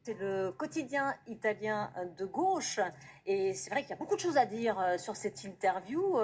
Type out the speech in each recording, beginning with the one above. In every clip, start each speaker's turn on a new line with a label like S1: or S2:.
S1: C'est le quotidien italien de gauche et c'est vrai qu'il y a beaucoup de choses à dire sur cette interview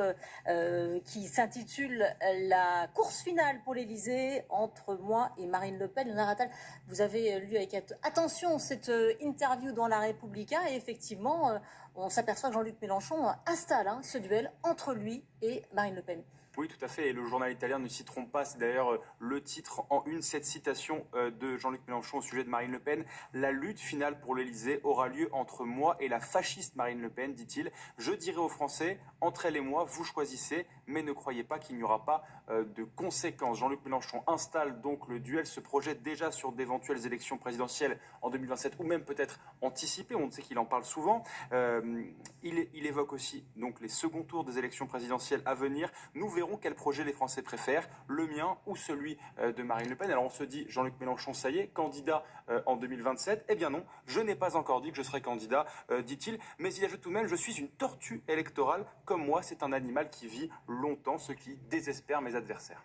S1: qui s'intitule La course finale pour l'Élysée entre moi et Marine Le Pen. Léonard Attal, vous avez lu avec attention cette interview dans La Repubblica et effectivement on s'aperçoit que Jean-Luc Mélenchon installe ce duel entre lui et Marine Le Pen.
S2: Oui, tout à fait. Et le journal italien ne s'y trompe pas. C'est d'ailleurs le titre en une, cette citation de Jean-Luc Mélenchon au sujet de Marine Le Pen. La lutte finale pour l'Élysée aura lieu entre moi et la fasciste Marine Le Pen, dit-il. Je dirai aux Français, entre elle et moi, vous choisissez, mais ne croyez pas qu'il n'y aura pas de conséquences. Jean-Luc Mélenchon installe donc le duel, se projette déjà sur d'éventuelles élections présidentielles en 2027 ou même peut-être anticipées. On sait qu'il en parle souvent. Il évoque aussi donc les seconds tours des élections présidentielles à venir. Nous verrons quel projet les Français préfèrent, le mien ou celui de Marine Le Pen. Alors on se dit, Jean-Luc Mélenchon, ça y est, candidat en 2027. Eh bien non, je n'ai pas encore dit que je serai candidat, dit-il. Mais il ajoute tout de même, je suis une tortue électorale. Comme moi, c'est un animal qui vit longtemps, ce qui désespère mes adversaires.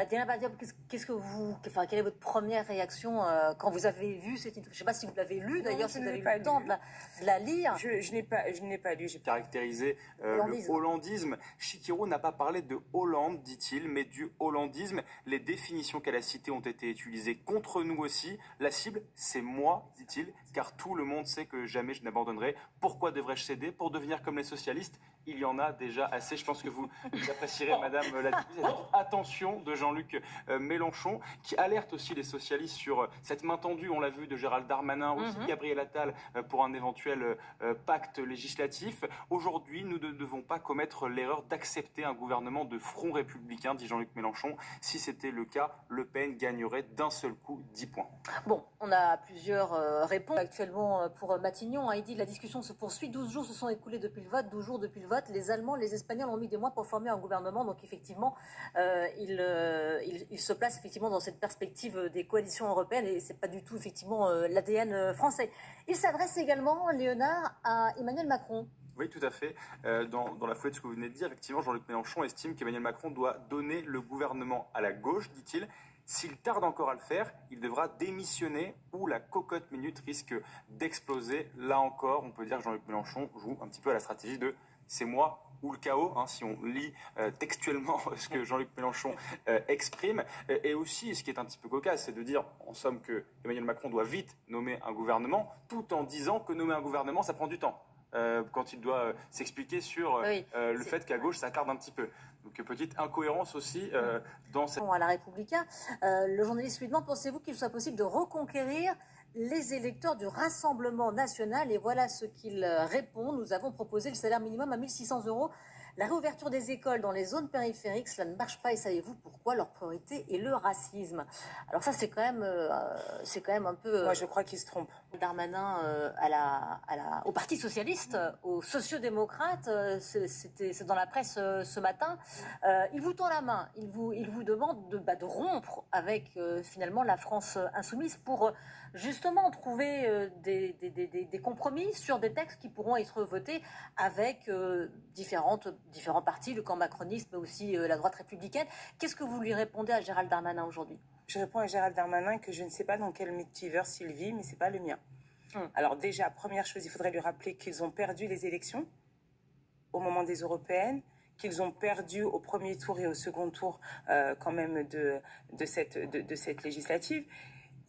S1: Diana Badiab, quelle est votre première réaction quand vous avez vu cette interview? Je ne sais pas si vous l'avez lu d'ailleurs, si vous avez eu le temps de la lire.
S3: Je n'ai pas lu. J'ai
S2: caractérisé le hollandisme. Chikiro n'a pas parlé de Hollande, dit-il, mais du hollandisme. Les définitions qu'elle a citées ont été utilisées contre nous aussi. La cible, c'est moi, dit-il, car tout le monde sait que jamais je n'abandonnerai. Pourquoi devrais-je céder? Pour devenir comme les socialistes? Il y en a déjà assez. Je pense que vous apprécierez, Madame la députée. Attention de Jean-Luc Mélenchon, qui alerte aussi les socialistes sur cette main tendue, on l'a vu, de Gérald Darmanin, aussi Gabriel Attal, pour un éventuel pacte législatif. Aujourd'hui, nous ne devons pas commettre l'erreur d'accepter un gouvernement de front républicain, dit Jean-Luc Mélenchon. Si c'était le cas, Le Pen gagnerait d'un seul coup 10 points.
S1: Bon, on a plusieurs réponses actuellement pour Matignon. Il dit la discussion se poursuit. 12 jours se sont écoulés depuis le vote, 12 jours depuis le vote. Les Allemands, les Espagnols ont mis des mois pour former un gouvernement. Donc effectivement, il se place effectivement dans cette perspective des coalitions européennes et c'est pas du tout effectivement l'ADN français. Il s'adresse également, Léonard, à Emmanuel Macron.
S2: Oui, tout à fait. Dans la foulée de ce que vous venez de dire, effectivement, Jean-Luc Mélenchon estime qu'Emmanuel Macron doit donner le gouvernement à la gauche, dit-il. S'il tarde encore à le faire, il devra démissionner ou la cocotte minute risque d'exploser. Là encore, on peut dire que Jean-Luc Mélenchon joue un petit peu à la stratégie de « c'est moi ». Ou le chaos, si on lit textuellement ce que Jean-Luc Mélenchon exprime. Et aussi, ce qui est un petit peu cocasse, c'est de dire, en somme, que Emmanuel Macron doit vite nommer un gouvernement, tout en disant que nommer un gouvernement, ça prend du temps. Quand il doit s'expliquer sur le fait qu'à gauche, ça tarde un petit peu. Donc, petite incohérence aussi dans cette...
S1: À La Repubblica, le journaliste lui demande, pensez-vous qu'il soit possible de reconquérir les électeurs du Rassemblement national? Et voilà ce qu'il répond. Nous avons proposé le salaire minimum à 1 600 €. La réouverture des écoles dans les zones périphériques, cela ne marche pas et savez-vous pourquoi? Leur priorité est le racisme. Alors ça, c'est quand même un peu...
S3: Moi, je crois qu'il se trompe.
S1: Darmanin au Parti socialiste, aux sociodémocrates, c'est dans la presse ce matin. Il vous tend la main, il vous demande de rompre avec finalement la France insoumise pour justement trouver des compromis sur des textes qui pourront être votés avec différents partis, le camp macroniste, mais aussi la droite républicaine. Qu'est-ce que vous lui répondez à Gérald Darmanin aujourd'hui?
S3: Je réponds à Gérald Darmanin que je ne sais pas dans quel multiverse il vit, mais ce n'est pas le mien. Alors déjà, première chose, il faudrait lui rappeler qu'ils ont perdu les élections au moment des européennes, qu'ils ont perdu au premier tour et au second tour quand même de cette législative.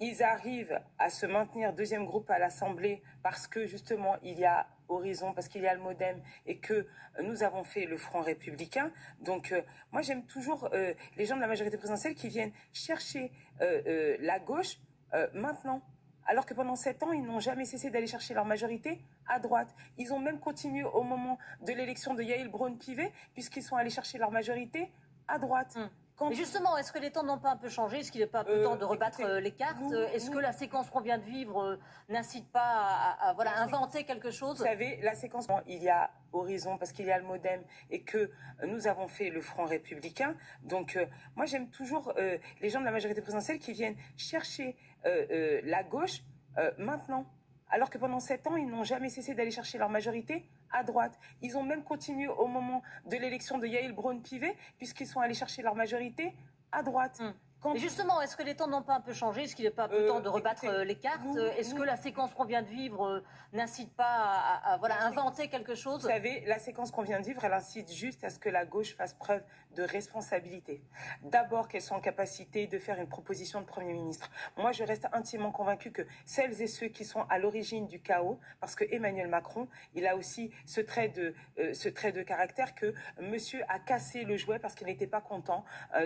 S3: Ils arrivent à se maintenir deuxième groupe à l'Assemblée parce que justement il y a Horizon, parce qu'il y a le MoDem et que nous avons fait le Front républicain. Donc moi j'aime toujours les gens de la majorité présidentielle qui viennent chercher la gauche maintenant. Alors que pendant 7 ans, ils n'ont jamais cessé d'aller chercher leur majorité à droite. Ils ont même continué au moment de l'élection de Yael Braun-Pivet, puisqu'ils sont allés chercher leur majorité à droite.
S1: Mais justement, est-ce que les temps n'ont pas un peu changé? Est-ce qu'il n'est pas un peu temps de rebattre les cartes? Est-ce que la séquence qu'on vient de vivre n'incite pas à inventer quelque chose?
S3: Vous savez, la séquence, il y a Horizon, parce qu'il y a le MoDem et que nous avons fait le Front républicain. Donc moi j'aime toujours les gens de la majorité présidentielle qui viennent chercher la gauche maintenant. Alors que pendant 7 ans, ils n'ont jamais cessé d'aller chercher leur majorité à droite. Ils ont même continué au moment de l'élection de Yael Braun-Pivet, puisqu'ils sont allés chercher leur majorité à droite.
S1: Mais justement, est-ce que les temps n'ont pas un peu changé? Est-ce qu'il n'est pas un peu temps de rebattre les cartes? Est-ce que la séquence qu'on vient de vivre n'incite pas à inventer quelque chose?
S3: Vous savez, la séquence qu'on vient de vivre, elle incite juste à ce que la gauche fasse preuve de responsabilité. D'abord, qu'elle soit en capacité de faire une proposition de Premier ministre. Moi, je reste intimement convaincue que celles et ceux qui sont à l'origine du chaos, parce que Emmanuel Macron, il a aussi ce trait de caractère que monsieur a cassé le jouet parce qu'il n'était pas content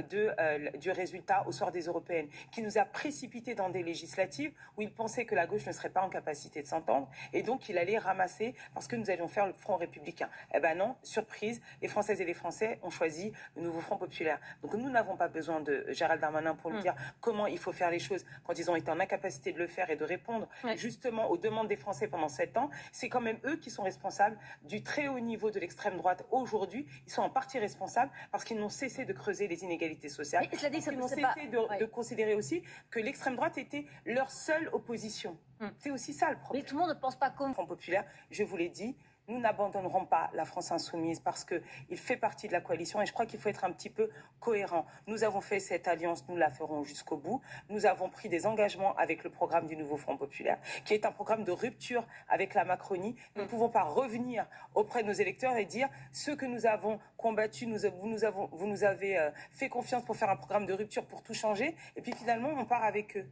S3: du résultat au soir des européennes, qui nous a précipités dans des législatives où il pensait que la gauche ne serait pas en capacité de s'entendre et donc il allait ramasser parce que nous allions faire le Front républicain. Eh ben non, surprise, les Françaises et les Français ont choisi le nouveau Front populaire. Donc nous n'avons pas besoin de Gérald Darmanin pour nous dire comment il faut faire les choses quand ils ont été en incapacité de le faire et de répondre justement aux demandes des Français pendant 7 ans. C'est quand même eux qui sont responsables du très haut niveau de l'extrême droite aujourd'hui. Ils sont en partie responsables parce qu'ils n'ont cessé de creuser les inégalités sociales.
S1: Mais cela dit,
S3: ils n'ont cessé de considérer aussi que l'extrême droite était leur seule opposition. C'est aussi ça le problème.
S1: Mais tout le monde ne pense pas comme
S3: Front populaire, je vous l'ai dit, nous n'abandonnerons pas la France insoumise parce qu'il fait partie de la coalition et je crois qu'il faut être un petit peu cohérent. Nous avons fait cette alliance, nous la ferons jusqu'au bout. Nous avons pris des engagements avec le programme du nouveau Front populaire, qui est un programme de rupture avec la Macronie. Nous ne pouvons pas revenir auprès de nos électeurs et dire ceux que nous avons combattus, vous nous avez fait confiance pour faire un programme de rupture pour tout changer et puis finalement on part avec eux.